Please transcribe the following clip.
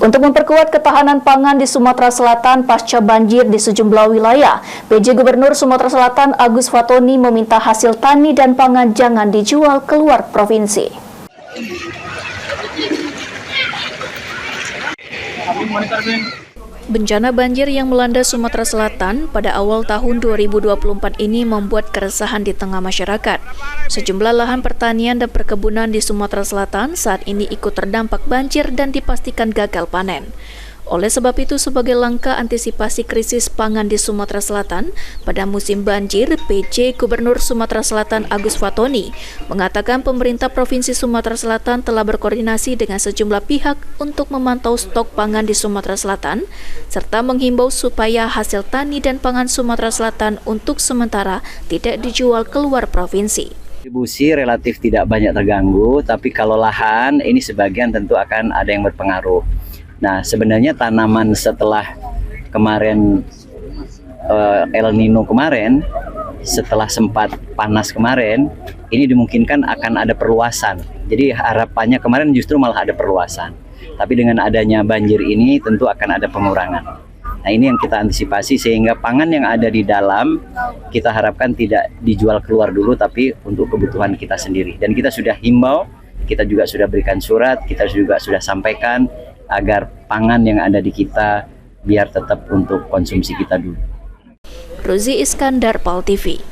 Untuk memperkuat ketahanan pangan di Sumatera Selatan pasca banjir di sejumlah wilayah, PJ Gubernur Sumatera Selatan Agus Fatoni meminta hasil tani dan pangan jangan dijual keluar provinsi. Bencana banjir yang melanda Sumatera Selatan pada awal tahun 2024 ini membuat keresahan di tengah masyarakat. Sejumlah lahan pertanian dan perkebunan di Sumatera Selatan saat ini ikut terdampak banjir dan dipastikan gagal panen. Oleh sebab itu, sebagai langkah antisipasi krisis pangan di Sumatera Selatan, pada musim banjir, PJ Gubernur Sumatera Selatan Agus Fatoni mengatakan pemerintah Provinsi Sumatera Selatan telah berkoordinasi dengan sejumlah pihak untuk memantau stok pangan di Sumatera Selatan, serta menghimbau supaya hasil tani dan pangan Sumatera Selatan untuk sementara tidak dijual keluar provinsi. Distribusi relatif tidak banyak terganggu, tapi kalau lahan ini sebagian tentu akan ada yang berpengaruh. Nah, sebenarnya tanaman setelah kemarin El Nino kemarin, setelah sempat panas kemarin, ini dimungkinkan akan ada perluasan. Jadi harapannya kemarin justru malah ada perluasan. Tapi dengan adanya banjir ini tentu akan ada pengurangan. Nah, ini yang kita antisipasi sehingga pangan yang ada di dalam kita harapkan tidak dijual keluar dulu, tapi untuk kebutuhan kita sendiri. Dan kita sudah himbau, kita juga sudah berikan surat, kita juga sudah sampaikan agar pangan yang ada di kita biar tetap untuk konsumsi kita dulu. Ruzi Iskandar, PAL TV.